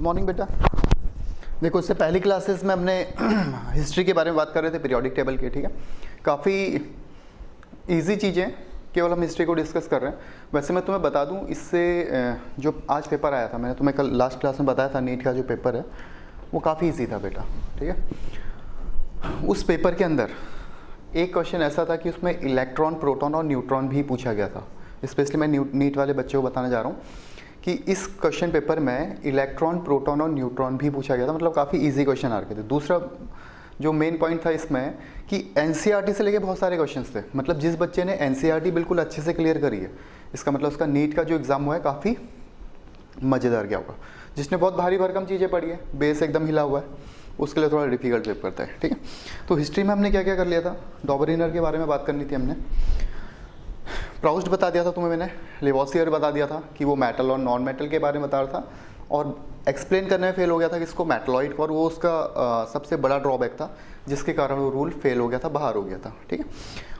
Morning बेटा। देखो इससे पहली क्लासेस में हमने हिस्ट्री के बारे में बात कर रहे थे, पीरियोडिक टेबल के। ठीक है, काफ़ी इजी चीज़ें, केवल हम हिस्ट्री को डिस्कस कर रहे हैं। वैसे मैं तुम्हें बता दूं, इससे जो आज पेपर आया था, मैंने तुम्हें कल लास्ट क्लास में बताया था, नीट का जो पेपर है वो काफ़ी इजी था बेटा। ठीक है, उस पेपर के अंदर एक क्वेश्चन ऐसा था कि उसमें इलेक्ट्रॉन, प्रोटॉन और न्यूट्रॉन भी पूछा गया था। स्पेशली मैं नीट वाले बच्चों को बताने जा रहा हूँ कि इस क्वेश्चन पेपर में इलेक्ट्रॉन, प्रोटॉन और न्यूट्रॉन भी पूछा गया था। मतलब काफ़ी इजी क्वेश्चन आ रखे थे। दूसरा जो मेन पॉइंट था इसमें कि एनसीईआरटी से लेके बहुत सारे क्वेश्चंस थे। मतलब जिस बच्चे ने एनसीईआरटी बिल्कुल अच्छे से क्लियर करी है, इसका मतलब उसका नीट का जो एग्ज़ाम हुआ है काफ़ी मज़ेदार गया होगा। जिसने बहुत भारी भरकम चीज़ें पढ़ी है, बेस एकदम हिला हुआ है, उसके लिए थोड़ा डिफिकल्ट पेपर था। ठीक है, तो हिस्ट्री में हमने क्या क्या कर लिया था, डॉबरिनर के बारे में बात करनी थी हमने, प्राउस्ट बता दिया था तुम्हें मैंने, लेवोसियर बता दिया था कि वो मेटल और नॉन मेटल के बारे में बता रहा था, और एक्सप्लेन करने में फेल हो गया था कि इसको मेटलॉइड, और वो उसका सबसे बड़ा ड्रॉबैक था जिसके कारण वो रूल फेल हो गया था, बाहर हो गया था। ठीक है,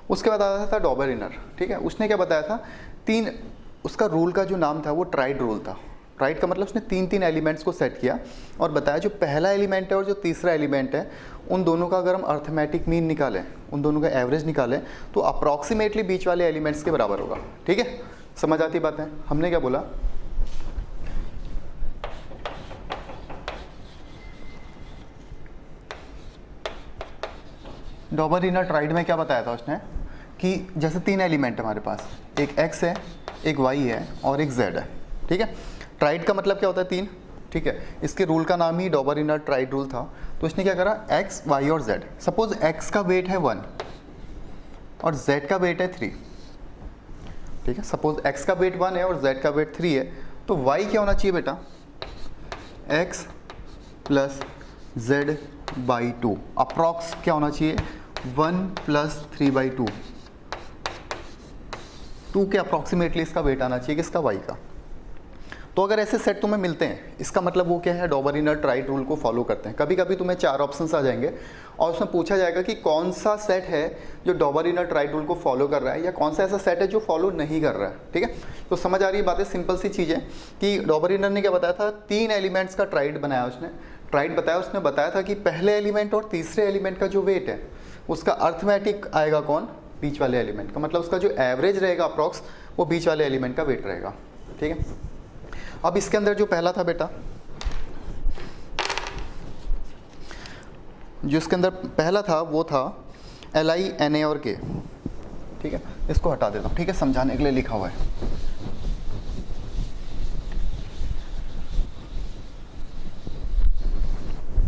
उसके बाद आया था डॉबरिनर। ठीक है, उसने क्या बताया था, उसका रूल का जो नाम था वो ट्राइड रूल था। ट्राइड का मतलब उसने तीन एलिमेंट्स को सेट किया और बताया जो पहला एलिमेंट है और जो तीसरा एलिमेंट है, उन दोनों का अगर हम अर्थमेटिक मीन निकालें, उन दोनों का एवरेज निकालें, तो अप्रॉक्सीमेटली बीच वाले एलिमेंट्स के बराबर होगा। ठीक है, समझ आती बात है। हमने क्या बोला, डॉबरिनर ट्राइड में क्या बताया था उसने कि जैसे तीन एलिमेंट है हमारे पास, एक x है, एक y है और एक z है। ठीक है, ट्राइड का मतलब क्या होता है, तीन। ठीक है, इसके रूल का नाम ही डॉबरिनर ट्राइड रूल था। तो इसने क्या करा, x, y और z, सपोज x का वेट है 1 और z का वेट है 3। ठीक है, सपोज x का वेट 1 है और z का वेट 3 है, तो y क्या होना चाहिए बेटा, x plus z by 2, approx क्या होना चाहिए, 1 प्लस 3 बाई 2, 2 के अप्रॉक्सीमेटली इसका वेट आना चाहिए किसका, y का। तो अगर ऐसे सेट तुम्हें मिलते हैं, इसका मतलब वो क्या है, डॉबरिनर ट्राइड रूल को फॉलो करते हैं। कभी कभी तुम्हें 4 ऑप्शंस आ जाएंगे और उसमें पूछा जाएगा कि कौन सा सेट है जो डॉबरिनर ट्राइड रूल को फॉलो कर रहा है, या कौन सा ऐसा सेट है जो फॉलो नहीं कर रहा है। ठीक है, तो समझ आ रही है बातें, सिंपल सी चीज़ है कि डॉबरिनर ने क्या बताया था, 3 एलिमेंट्स का ट्राइड बनाया उसने। ट्राइड बताया, उसने बताया था कि पहले एलिमेंट और तीसरे एलिमेंट का जो वेट है उसका अर्थमेटिक आएगा कौन, बीच वाले एलिमेंट का। मतलब उसका जो एवरेज रहेगा अप्रॉक्स, वो बीच वाले एलिमेंट का वेट रहेगा। ठीक है, अब इसके अंदर जो पहला था बेटा, जो इसके अंदर पहला था वो था Li, Na और K। ठीक है, इसको हटा देता हूँ, ठीक है, समझाने के लिए लिखा हुआ है।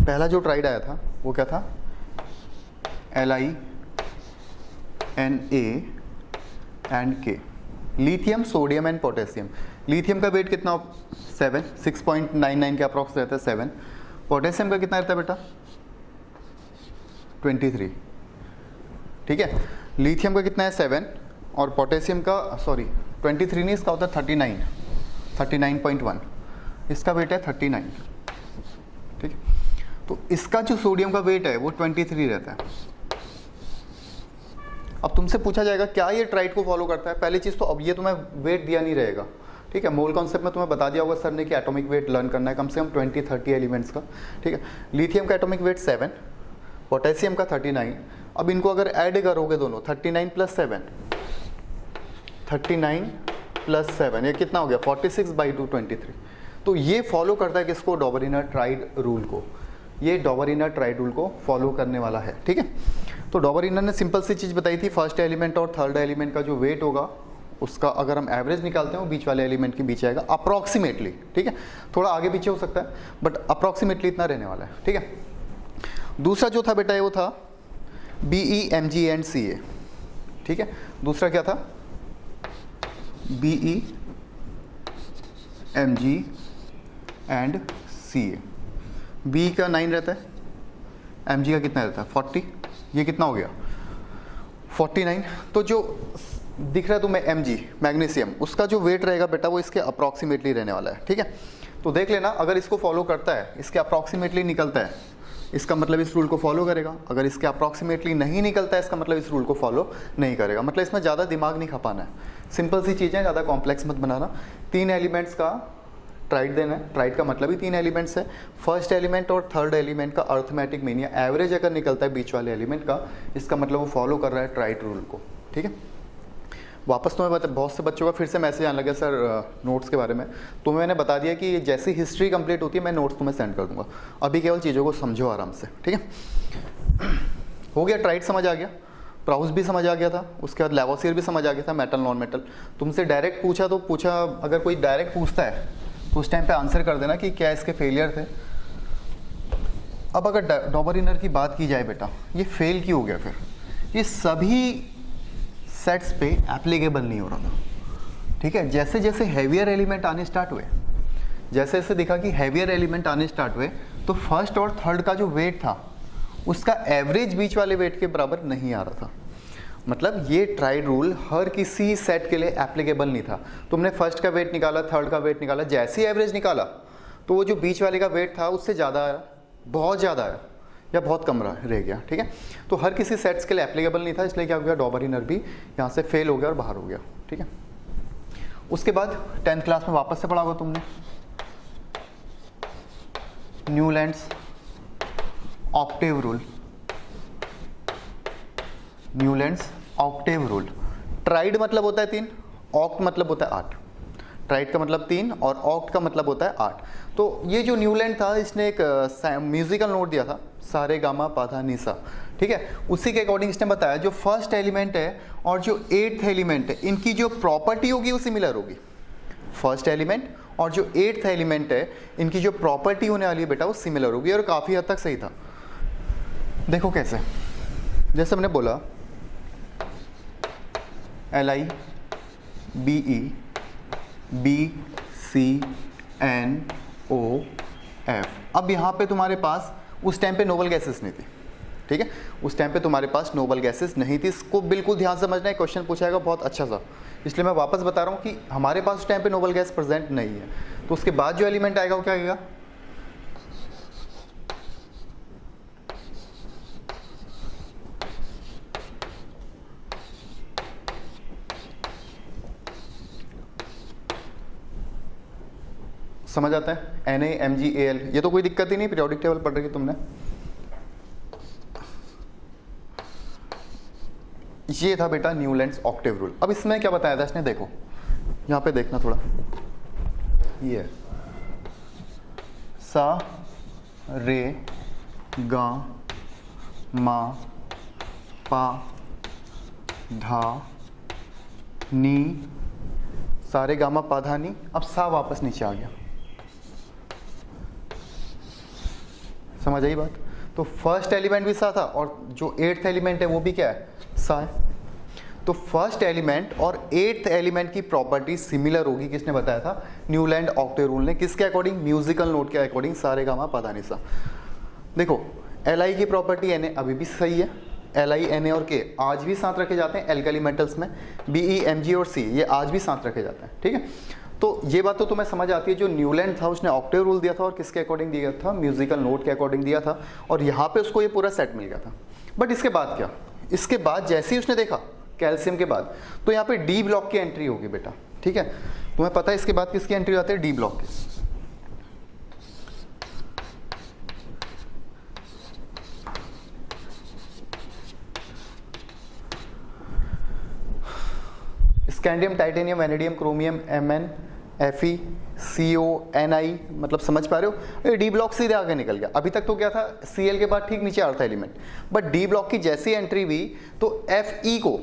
पहला जो ट्राइड आया था वो क्या था, Li, Na and K, lithium, sodium and potassium. Lithium का वेट कितना, 7, 6.99 के अप्रॉक्स रहता है 7। पोटेशियम का कितना रहता है बेटा, 23। ठीक है, लिथियम का कितना है 7 और पोटेशियम का 23 नहीं, इसका होता है 39.1, इसका वेट है 39। ठीक है, तो इसका जो सोडियम का वेट है वो 23 रहता है। अब तुमसे पूछा जाएगा क्या ये ट्राइड को फॉलो करता है। पहली चीज़ तो अब ये तुम्हें वेट दिया नहीं रहेगा। ठीक है, मोल कॉन्सेप्ट में तुम्हें बता दिया होगा सर ने कि एटॉमिक वेट लर्न करना है कम से कम 20-30 एलिमेंट्स का। ठीक है, लिथियम का एटॉमिक वेट 7, पोटेशियम का 39। अब इनको अगर ऐड करोगे दोनों, 39 प्लस 7, 39 प्लस 7, ये कितना हो गया, 46/2, 23। तो ये फॉलो करता है किसको, डॉबरिनर ट्राइड रूल को। ये डॉबरिनर ट्राइड रूल को फॉलो करने वाला है। ठीक है, तो डॉबरिनर ने सिंपल सी चीज़ बताई थी, फर्स्ट एलिमेंट और थर्ड एलिमेंट का जो वेट होगा उसका अगर हम एवरेज निकालते हैं वो बीच वाले एलिमेंट के बीच आएगा अप्रॉक्सीमेटली। ठीक है, थोड़ा आगे पीछे हो सकता है बट अप्रॉक्सीमेटली इतना रहने वाला है। ठीक है, दूसरा जो था बेटा वो था BE, MG एंड CA। ठीक है, दूसरा क्या था, BE, MG and CA। B का 9 रहता है, MG का कितना रहता है 40, ये कितना हो गया 49। तो जो दिख रहा है तुम्हें MG, मैग्नीशियम, उसका जो वेट रहेगा बेटा वो इसके अप्रॉक्सीमेटली रहने वाला है। ठीक है, तो देख लेना, अगर इसको फॉलो करता है, इसके अप्रॉक्सीमेटली निकलता है, इसका मतलब इस रूल को फॉलो करेगा। अगर इसके अप्रॉक्सीमेटली नहीं निकलता है, इसका मतलब इस रूल को फॉलो नहीं करेगा। मतलब इसमें ज़्यादा दिमाग नहीं खपाना है, सिंपल सी चीज़ें, ज़्यादा कॉम्प्लेक्स मत बनाना। 3 एलिमेंट्स का ट्राइड देना है। ट्राइड का मतलब ही 3 एलिमेंट्स है। फर्स्ट एलिमेंट और थर्ड एलिमेंट का अर्थमेटिक मीन या एवरेज अगर निकलता है बीच वाले एलिमेंट का, इसका मतलब वो फॉलो कर रहा है ट्राइड रूल को। ठीक है, वापस तुम्हें बता, बहुत से बच्चों का फिर से मैसेज आने लगा सर नोट्स के बारे में। तो मैंने बता दिया कि जैसी हिस्ट्री कंप्लीट होती है मैं नोट्स तुम्हें सेंड कर दूंगा। अभी केवल चीज़ों को समझो आराम से। ठीक है, हो गया, ट्राइड समझ आ गया, प्राउस भी समझ आ गया था, उसके बाद लेवोसियर भी समझ आ गया था, मेटल नॉन मेटल। तुमसे डायरेक्ट पूछा तो पूछा, अगर कोई डायरेक्ट पूछता है तो उस टाइम पे आंसर कर देना कि क्या इसके फेलियर थे। अब अगर डॉबर इनर की बात की जाए बेटा, ये फेल क्यों हो गया? फिर ये सभी सेट्स पे एप्लीकेबल नहीं हो रहा था। ठीक है, जैसे जैसे हैवियर एलिमेंट आने स्टार्ट हुए, जैसे जैसे देखा कि हैवियर एलिमेंट आने स्टार्ट हुए, तो फर्स्ट और थर्ड का जो वेट था उसका एवरेज बीच वाले वेट के बराबर नहीं आ रहा था। मतलब ये ट्राइड रूल हर किसी सेट के लिए एप्लीकेबल नहीं था। तुमने फर्स्ट का वेट निकाला, थर्ड का वेट निकाला, जैसे ही एवरेज निकाला तो वो जो बीच वाले का वेट था उससे ज़्यादा आया, बहुत ज़्यादा आया या बहुत कम रह गया। ठीक है, तो हर किसी सेट्स के लिए एप्लीकेबल नहीं था, इसलिए क्या हो गया, डॉबर इनर भी यहाँ से फेल हो गया और बाहर हो गया। ठीक है, उसके बाद 10th क्लास में वापस से पढ़ा होगा तुमने Newlands Octave rule. Newlands Octave rule. Tried मतलब होता है 3, ऑक्ट मतलब होता है 8। ट्राइड का मतलब 3 और ऑक्ट का मतलब होता है 8। तो ये जो न्यूलैंड था, इसने एक म्यूजिकल नोट दिया था, सारे गामा पाधा निसा। ठीक है, उसी के अकॉर्डिंग इसने बताया जो फर्स्ट एलिमेंट है और जो 8th एलिमेंट है, इनकी जो प्रॉपर्टी होगी वो सिमिलर होगी। फर्स्ट एलिमेंट और जो 8th एलिमेंट है, इनकी जो प्रॉपर्टी होने वाली है बेटा वो सिमिलर होगी, और काफ़ी हद तक सही था। देखो कैसे, जैसे हमने बोला Li Be BCNOF। अब यहाँ पे तुम्हारे पास उस टाइम पे नोबल गैसेस नहीं थी। ठीक है, उस टाइम पे तुम्हारे पास नोबल गैसेस नहीं थी। इसको बिल्कुल ध्यान से समझना है, क्वेश्चन पूछा जाएगा बहुत अच्छा सा, इसलिए मैं वापस बता रहा हूँ कि हमारे पास उस टाइम पे नोबल गैस प्रेजेंट नहीं है। तो उसके बाद जो एलिमेंट आएगा वो क्या आएगा, समझ आता है, NaMgAl। ये तो कोई दिक्कत ही नहीं, पीरियोडिक टेबल पढ़ रही तुमने। ये था बेटा न्यूलैंड्स ऑक्टेव रूल। अब इसमें क्या बताया था इसने, देखो यहाँ पे देखना थोड़ा, ये सा रे गा मा पा धा नी, सारे गामा पाधा नी। अब सा वापस नीचे आ गया, समझ आई बात। तो फर्स्ट एलिमेंट भी सा था और जो 8th एलिमेंट है वो भी क्या है, सा है। तो फर्स्ट एलिमेंट और 8th एलिमेंट की प्रॉपर्टी सिमिलर होगी, किसने बताया था, न्यूलैंड ऑक्टेव रूल ने। किसके अकॉर्डिंग, म्यूजिकल नोट के अकॉर्डिंग, सारे गामा पधा नि सा। देखो Li की प्रॉपर्टी Na अभी भी सही है, Li Na और K आज भी साथ रखे जाते हैं एल्काली मेटल्स में। Be Mg और C ये आज भी साथ रखे जाते हैं। ठीक है, तो ये बात तो तुम्हें समझ आती है। जो न्यूलैंड था उसने ऑक्टेव रूल दिया था और किसके अकॉर्डिंग दिया था, म्यूजिकल नोट के अकॉर्डिंग दिया था, और यहाँ पे उसको ये पूरा सेट मिल गया था। बट इसके बाद क्या, इसके बाद जैसे ही उसने देखा कैल्शियम के बाद, तो यहाँ पे डी ब्लॉक की एंट्री होगी बेटा। ठीक है, तुम्हें पता है इसके बाद किसकी एंट्री आती है, डी ब्लॉक की। Scandium, titanium, vanadium, chromium, Mn, Fe, CO, Ni, मतलब समझ पा रहे हो, ये डी ब्लॉक सीधे आगे निकल गया। अभी तक तो क्या था, Cl के बाद ठीक नीचे आ रहा था एलिमेंट, बट डी ब्लॉक की जैसी एंट्री हुई तो Fe को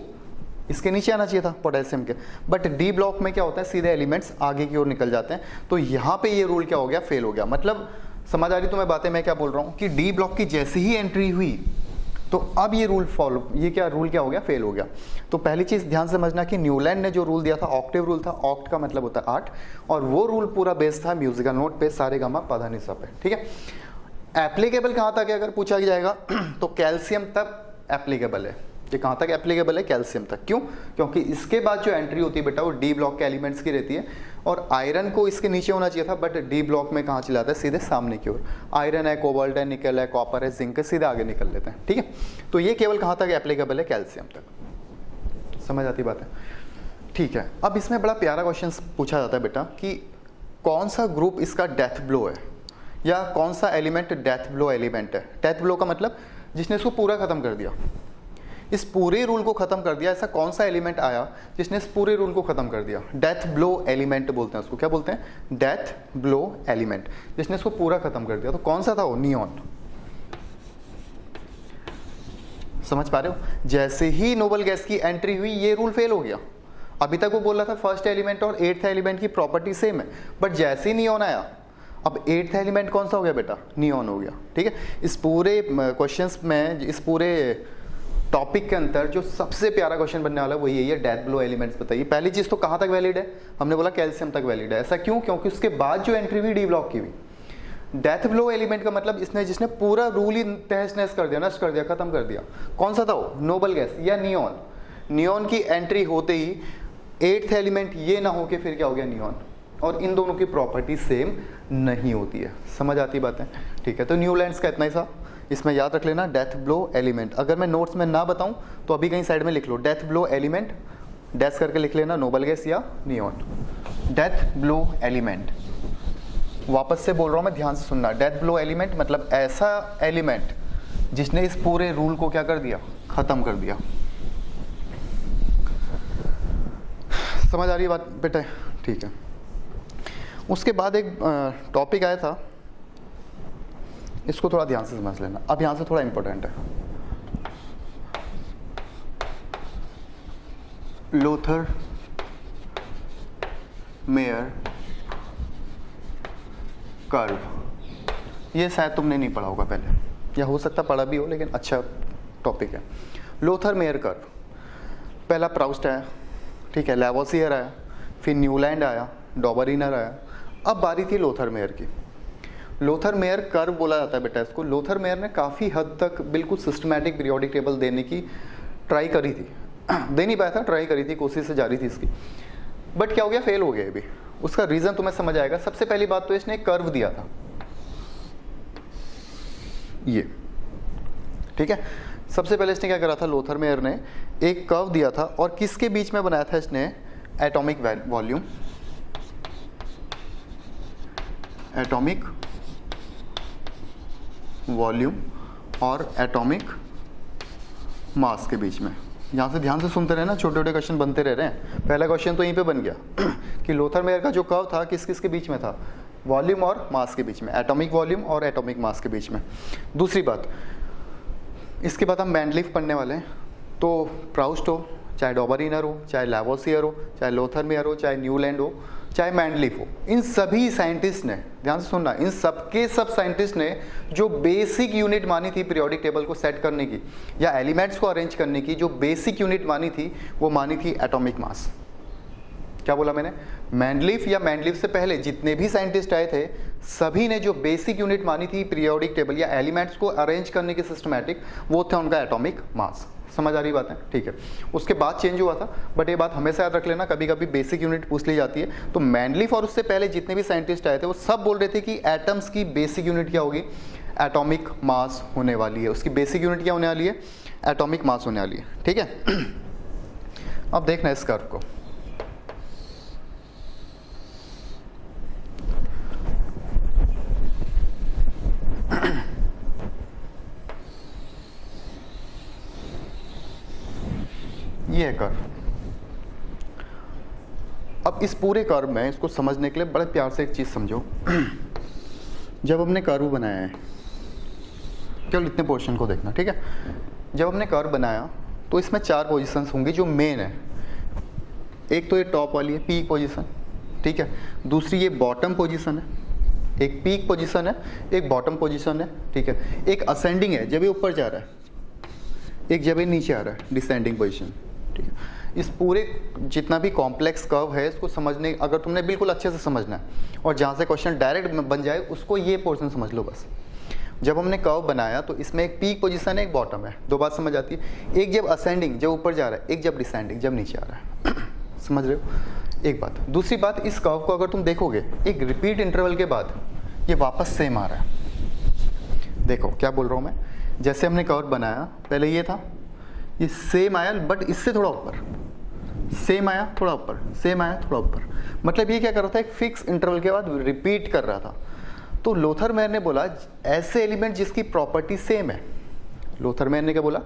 इसके नीचे आना चाहिए था पोटेशियम के, बट डी ब्लॉक में क्या होता है, सीधे एलिमेंट्स आगे की ओर निकल जाते हैं। तो यहाँ पे ये रूल क्या हो गया, फेल हो गया। मतलब समझ आ रही तुम्हें बातें मैं क्या बोल रहा हूँ, कि डी ब्लॉक की जैसी ही एंट्री हुई तो अब ये रूल फॉलो, ये क्या रूल क्या हो गया, फेल हो गया। तो पहली चीज ध्यान से समझना कि न्यूलैंड ने जो रूल दिया था ऑक्टेव रूल था, ऑक्ट का मतलब होता है 8, और वो रूल पूरा बेस्ड था म्यूजिकल नोट पे, सारे गामा पधा नि सा पे। ठीक है, एप्लीकेबल कहाँ तक है अगर पूछा जाएगा तो कैल्शियम तक एप्लीकेबल है। ये कहाँ तक एप्लीकेबल है, कैल्शियम तक। क्यों, क्योंकि इसके बाद जो एंट्री होती है बेटा वो डी ब्लॉक के एलिमेंट्स की रहती है, और आयरन को इसके नीचे होना चाहिए था, बट डी ब्लॉक में कहाँ चला जाता है, सीधे सामने की ओर। आयरन है, कोबाल्ट है, निकल है, कॉपर है, जिंक है, सीधे आगे निकल लेते हैं। ठीक है, तो ये केवल कहाँ तक एप्लीकेबल है, कैल्शियम तक। समझ आती बात है। ठीक है, अब इसमें बड़ा प्यारा क्वेश्चन पूछा जाता है बेटा कि कौन सा ग्रुप इसका डेथ ब्लो है या कौन सा एलिमेंट डेथ ब्लो एलिमेंट है। डेथ ब्लो का मतलब जिसने इसको पूरा खत्म कर दिया, इस पूरे रूल को खत्म कर दिया। ऐसा कौन सा एलिमेंट आया जिसने इस पूरे रूल को खत्म कर दिया। डेथ ब्लो एलिमेंट बोलते हैं उसको। क्या बोलते हैं? डेथ ब्लो एलिमेंट, जिसने इसको पूरा खत्म कर दिया। तो कौन सा था वो? नियॉन। समझ पा रहे हो? जैसे ही नोबल गैस की एंट्री हुई ये रूल फेल हो गया। अभी तक वो बोल रहा था फर्स्ट एलिमेंट और एट्थ एलिमेंट की प्रॉपर्टी सेम है, बट जैसे ही नियॉन आया, अब एट्थ एलिमेंट कौन सा हो गया बेटा? नियॉन हो गया। ठीक है, इस पूरे क्वेश्चंस में, इस पूरे टॉपिक के अंदर जो सबसे प्यारा क्वेश्चन बनने वाला है वो यही है, डेथ ब्लो एलिमेंट्स बताइए। पहली चीज तो कहाँ तक वैलिड है? हमने बोला कैल्शियम तक वैलिड है। ऐसा क्यों? क्योंकि उसके बाद जो एंट्री हुई डी ब्लॉक की हुई। डेथ ब्लो एलिमेंट का मतलब इसने जिसने पूरा रूल ही तहस नहस कर दिया, नष्ट कर दिया, खत्म कर दिया। कौन सा था वो? नोबल गैस या नियॉन। नियॉन की एंट्री होते ही एट्थ एलिमेंट ये ना हो के फिर क्या हो गया? नियॉन। और इन दोनों की प्रॉपर्टी सेम नहीं होती है। समझ आती बातें? ठीक है, तो न्यूलैंड्स का इतना ही सा इसमें याद रख लेना, डेथ ब्लो एलिमेंट। अगर मैं नोट्स में ना बताऊं तो अभी कहीं साइड में लिख लो, डेथ ब्लो एलिमेंट डैश करके लिख लेना, नोबल गैस या नियॉन। डेथ ब्लो एलिमेंट, वापस से बोल रहा हूं मैं, ध्यान से सुनना। डेथ ब्लो एलिमेंट मतलब ऐसा एलिमेंट जिसने इस पूरे रूल को क्या कर दिया? खत्म कर दिया। समझ आ रही है बात बेटा? ठीक है, उसके बाद एक टॉपिक आया था, इसको थोड़ा ध्यान से समझ लेना। अब यहां से थोड़ा इंपॉर्टेंट है, लोथर मेयर कर्व। ये शायद तुमने नहीं पढ़ा होगा पहले, या हो सकता पढ़ा भी हो, लेकिन अच्छा टॉपिक है। लोथर मेयर कर्व, पहला प्राउस्ट आया, ठीक है, लैवोसियर आया, फिर न्यूलैंड आया, डॉबरिनर आया, अब बारी थी लोथर मेयर की। लोथर मेयर कर्व बोला जाता है बेटा इसको। लोथर मेयर ने काफ़ी हद तक बिल्कुल सिस्टमैटिक पीरियोडिक टेबल देने की ट्राई करी थी, दे नहीं पाया था, ट्राई करी थी, कोशिश से जारी थी इसकी, बट क्या हो गया? फेल हो गया अभी। उसका रीज़न तुम्हें समझ आएगा। सबसे पहली बात तो इसने कर्व दिया था, ये, ठीक है। सबसे पहले इसने क्या करा था? लोथर मेयर ने एक कर्व दिया था, और किसके बीच में बनाया था इसने? एटॉमिक वॉल्यूम, एटॉमिक वॉल्यूम और एटॉमिक मास के बीच में। यहाँ से ध्यान से सुनते रहे ना, छोटे छोटे क्वेश्चन बनते रह रहे हैं। पहला क्वेश्चन तो यहीं पे बन गया कि लोथर मेयर का जो कर्व था किस किस के बीच में था? वॉल्यूम और मास के बीच में, एटॉमिक वॉल्यूम और एटॉमिक मास के बीच में। दूसरी बात, इसके बाद हम मैंडलीफ पढ़ने वाले हैं। तो प्राउस्ट हो, चाहे डॉबरिनर हो, चाहे लैवोसियर हो, चाहे लोथर मेयर हो, चाहे न्यूलैंड हो, चाहे मैंडलीफ हो, इन सभी साइंटिस्ट ने, ध्यान से सुनना, इन सबके सब साइंटिस्ट ने जो बेसिक यूनिट मानी थी पीरियोडिक टेबल को सेट करने की या एलिमेंट्स को अरेंज करने की, जो बेसिक यूनिट मानी थी वो मानी थी एटॉमिक मास। क्या बोला मैंने? मैंडलीफ या मैंडलीफ से पहले जितने भी साइंटिस्ट आए थे, सभी ने जो बेसिक यूनिट मानी थी पीरियोडिक टेबल या एलिमेंट्स को अरेंज करने की सिस्टमैटिक, वो था उनका एटॉमिक मास। समझ आ रही बात है? ठीक है। उसके बाद चेंज हुआ था, बट ये बात हमेशा याद रख लेना, कभी कभी बेसिक यूनिट पूछ ली जाती है। तो मैंडलीफ और उससे पहले जितने भी साइंटिस्ट आए थे वो सब बोल रहे थे कि एटम्स की बेसिक यूनिट क्या होगी? एटॉमिक मास होने वाली है। उसकी बेसिक यूनिट क्या होने वाली है? एटॉमिक मास होने वाली है। ठीक है, अब देखना इस कर्व को। ये है कर्व। अब इस पूरे कर्व में इसको समझने के लिए बड़े प्यार से एक चीज समझो। जब हमने कर्व बनाया है, केवल इतने पोर्शन को देखना, ठीक है। जब हमने कर्व बनाया तो इसमें 4 पोजीशंस होंगी जो मेन है। एक तो ये टॉप वाली है, पीक पोजीशन, ठीक है। दूसरी ये बॉटम पोजीशन है, एक पीक पोजीशन है, एक बॉटम पोजीशन है, ठीक है। एक असेंडिंग है, जब ये ऊपर जा रहा है, एक जब ये नीचे आ रहा है, डिसेंडिंग पोजीशन, ठीक है। इस पूरे जितना भी कॉम्प्लेक्स कर्व है इसको समझने, अगर तुमने बिल्कुल अच्छे से समझना है और जहाँ से क्वेश्चन डायरेक्ट बन जाए उसको ये पोर्शन समझ लो बस। जब हमने कर्व बनाया तो इसमें एक पीक पोजीशन है, एक बॉटम है। 2 बात समझ आती है, एक जब असेंडिंग जब ऊपर जा रहा है, एक जब डिसेंडिंग जब नीचे आ रहा है। समझ रहे हो? एक बात। दूसरी बात, इस कर्व को अगर तुम देखोगे एक रिपीट इंटरवल के बाद ये वापस सेम आ रहा है। देखो क्या बोल रहा हूँ मैं, जैसे हमने कर्व बनाया, पहले ये था, ये सेम आया बट इससे थोड़ा ऊपर, सेम आया थोड़ा ऊपर, सेम आया थोड़ा ऊपर, मतलब ये क्या कर रहा था, एक फिक्स इंटरवल के बाद रिपीट कर रहा था। तो लोथर मेयर ने बोला ऐसे एलिमेंट जिसकी प्रॉपर्टी सेम है, लोथर मेयर ने क्या बोला,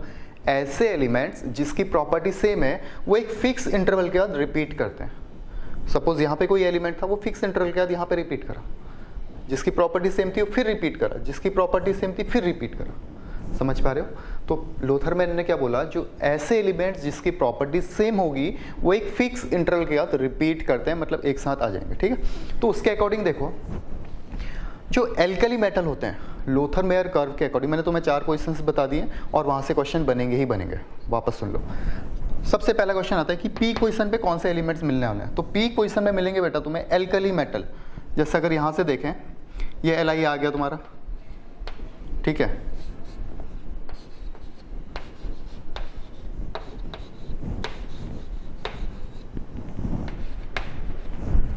ऐसे एलिमेंट्स जिसकी प्रॉपर्टी सेम है वो एक फिक्स इंटरवल के बाद रिपीट करते हैं। सपोज यहाँ पे कोई एलिमेंट था, वो फिक्स इंटरवल के बाद यहाँ पे रिपीट करा, जिसकी प्रॉपर्टी सेम थी वो फिर रिपीट करा, जिसकी प्रॉपर्टी सेम थी फिर रिपीट करा। समझ पा रहे हो? तो लोथर मेयर ने क्या बोला, जो ऐसे एलिमेंट्स जिसकी प्रॉपर्टी सेम होगी वो एक फिक्स इंटरवल के बाद रिपीट करते हैं, मतलब एक साथ आ जाएंगे। ठीक है, तो उसके अकॉर्डिंग देखो जो एल्कली मेटल होते हैं लोथर मेयर कर्व के अकॉर्डिंग, मैंने तुम्हें 4 क्वेश्चंस बता दिए और वहां से क्वेश्चन बनेंगे ही बनेंगे, वापस सुन लो। सबसे पहला क्वेश्चन आता है कि पीक पोजीशन पे कौन से एलिमेंट्स मिलने वाले हैं। तो पीक पोजीशन में मिलेंगे बेटा तुम्हें एल्कली मेटल। जैसे अगर यहां से देखें, ये Li आ गया तुम्हारा, ठीक है,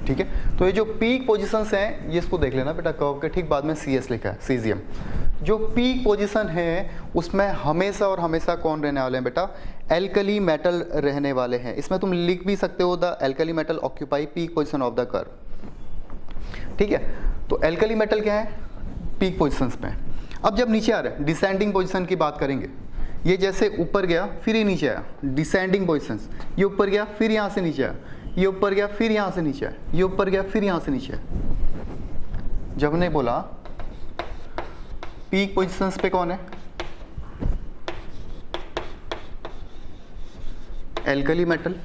ठीक है। तो ये जो पीक पोजीशंस हैं, ये इसको देख लेना बेटा, कर्व के ठीक बाद में CS लिखा है, सीजियम। जो पीक पोजीशन है उसमें हमेशा और हमेशा कौन रहने वाले हैं बेटा, एल्कली मेटल रहने वाले हैं। इसमें तुम लिख भी सकते हो the alkali metal occupy peak position of the curve. ठीक है, तो एल्कली मेटल क्या है, पीक पोजीशंस पे। अब जब नीचे आ रहे हैं डिसेंडिंग पोजीशन की बात करेंगे, ये जैसे ऊपर गया फिर ये नीचे आया, डिसेंडिंग पोजीशंस, ये ऊपर गया फिर यहाँ से नीचे आया, ये ऊपर गया फिर यहाँ से नीचे आया, ये ऊपर गया फिर यहाँ से नीचे आया। जब हमने बोला पीक पोजीशंस पे कौन है, एल्कली मेटल।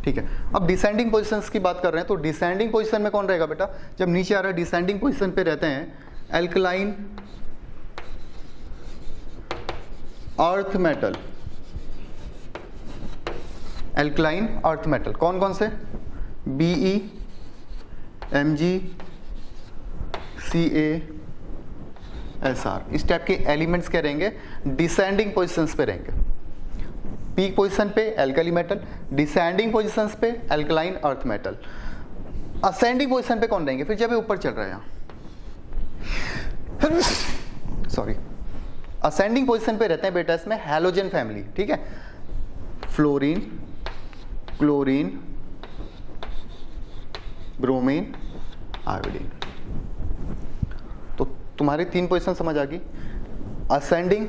ठीक है, अब डिसेंडिंग पोजीशंस की बात कर रहे हैं, तो डिसेंडिंग पोजीशन में कौन रहेगा बेटा, जब नीचे आ रहा है डिसेंडिंग पोजीशन पे रहते हैं alkaline earth metal. Alkaline earth metal कौन कौन से, Be, Mg, Ca, Sr, इस टाइप के एलिमेंट्स क्या रहेंगे, डिसेंडिंग पोजीशंस पे रहेंगे। पीक पोजीशन पे एल्कली मेटल, डिसेंडिंग पोजीशंस पे alkaline earth metal. Ascending position पे कौन रहेंगे फिर, जब ये ऊपर चल रहा है यहाँ, सॉरी, असेंडिंग पोजीशन पे रहते हैं बेटा इसमें हैलोजन फैमिली। ठीक है, फ्लोरीन, क्लोरीन, ब्रोमीन, आयोडीन। तो तुम्हारी 3 पोजीशन समझ आ गई। असेंडिंग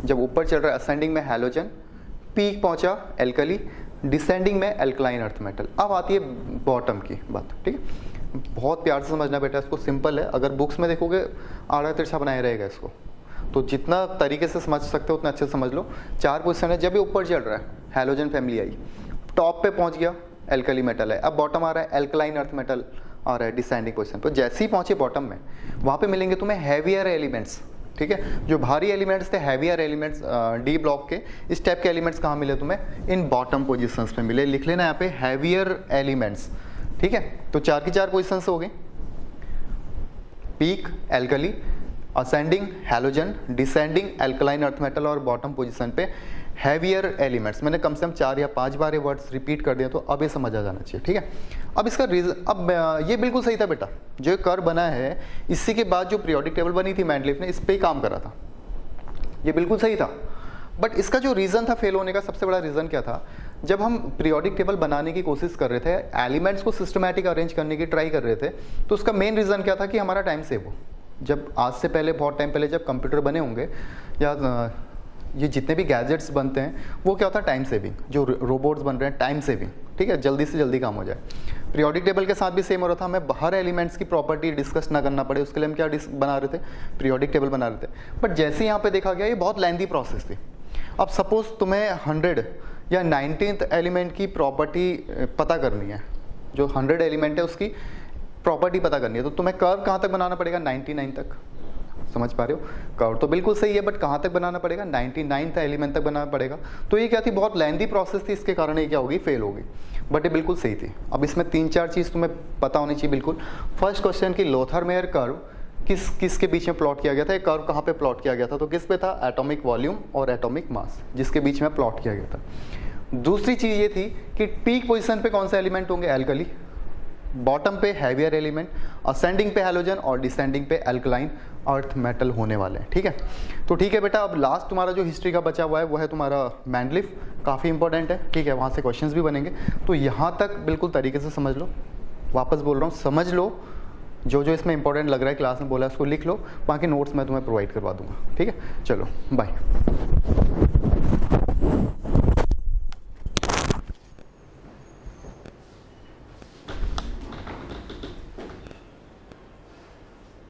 जब ऊपर चल रहा है असेंडिंग में हैलोजन, पीक पहुंचा एल्कली, डिसेंडिंग में एल्कलाइन अर्थ मेटल। अब आती है बॉटम की बात। ठीक है, बहुत प्यार से समझना बेटा, इसको सिंपल है, अगर बुक्स में देखोगे आड़ा तिरछा बनाए रहेगा इसको, तो जितना तरीके से समझ सकते हो उतना अच्छे से समझ लो। 4 पोजीशन है, जब ये ऊपर चल रहा है हैलोजन फैमिली आई, टॉप पे पहुंच गया एल्कली मेटल है, अब बॉटम आ रहा है एल्कलाइन अर्थ मेटल आ रहा है डिसेंडिंग पोजीशन पर। जैसे ही पहुंचे बॉटम में, वहां पे मिलेंगे तुम्हें हैवियर एलिमेंट्स। ठीक है, जो भारी एलिमेंट्स थे हैवियर एलिमेंट्स डी ब्लॉक के, इस टाइप के एलिमेंट्स कहाँ मिले तुम्हें, इन बॉटम पोजीशंस पे मिले। लिख लेना यहाँ पे हैवियर एलिमेंट्स। ठीक है, तो 4 की 4 पोजीशंस हो गई, peak alkali, ascending halogen, descending alkaline earth metal और बॉटम पोजीशन पे हैवियर एलिमेंट्स। मैंने कम से कम 4 या 5 बार ये वर्ड्स रिपीट कर दिया, तो अब ये समझ आ जाना चाहिए। ठीक है, अब इसका रीजन, अब ये बिल्कुल सही था बेटा, जो कर्व बना है इसी के बाद जो पीरियोडिक टेबल बनी थी मैंडलीफ ने, इस पे ही काम करा था, ये बिल्कुल सही था। बट इसका जो रीजन था फेल होने का, सबसे बड़ा रीजन क्या था, जब हम पीरियोडिक टेबल बनाने की कोशिश कर रहे थे, एलिमेंट्स को सिस्टमैटिक अरेंज करने की ट्राई कर रहे थे, तो उसका मेन रीजन क्या था कि हमारा टाइम सेव हो। जब आज से पहले, बहुत टाइम पहले जब कंप्यूटर बने होंगे या ये जितने भी गैजेट्स बनते हैं, वो क्या होता है, टाइम सेविंग। जो रोबोट्स बन रहे हैं, टाइम सेविंग। ठीक है, जल्दी से जल्दी काम हो जाए। पीरियोडिक टेबल के साथ भी सेम हो रहा था, हमें हर एलिमेंट्स की प्रॉपर्टी डिस्कस ना करना पड़े, उसके लिए हम क्या बना रहे थे, पीरियोडिक टेबल बना रहे थे। बट जैसे यहाँ पे देखा गया, ये बहुत लेंथी प्रोसेस थी। अब सपोज तुम्हें 100 या 19th एलिमेंट की प्रॉपर्टी पता करनी है, जो 100 एलिमेंट है उसकी प्रॉपर्टी पता करनी है, तो तुम्हें कर्व कहाँ तक बनाना पड़ेगा, 99 तक। समझ पा रहे हो, कर्व तो बिल्कुल सही है, बट कहाँ तक बनाना पड़ेगा, 99th एलिमेंट तक बनाना पड़ेगा। तो ये क्या थी, बहुत लेंथी प्रोसेस थी, इसके कारण ये क्या होगी, फेल होगी। बट ये बिल्कुल सही थी। अब इसमें 3-4 चीज़ तुम्हें पता होनी चाहिए बिल्कुल। फर्स्ट क्वेश्चन की लोथर मेयर कर्व किसके बीच में प्लॉट किया गया था, कर्व कहाँ पे प्लॉट किया गया था, तो किस पे था, एटॉमिक वॉल्यूम और एटॉमिक मास, जिसके बीच में प्लॉट किया गया था। दूसरी चीज़ ये थी कि पीक पोजीशन पे कौन सा एलिमेंट होंगे, एल्कली। बॉटम पे हैवियर एलिमेंट, असेंडिंग पे हैलोजन और डिसेंडिंग पे एल्कलाइन अर्थ मेटल होने वाले हैं, ठीक है। तो ठीक है बेटा, अब लास्ट तुम्हारा जो हिस्ट्री का बचा हुआ है वो है तुम्हारा मैंडलिफ, काफ़ी इंपॉर्टेंट है, ठीक है, वहाँ से क्वेश्चंस भी बनेंगे। तो यहाँ तक बिल्कुल तरीके से समझ लो, वापस बोल रहा हूँ, समझ लो, जो जो इसमें इंपॉर्टेंट लग रहा है क्लास में बोला है उसको लिख लो, बाकी नोट्स मैं तुम्हें प्रोवाइड करवा दूंगा, ठीक है। चलो बाय।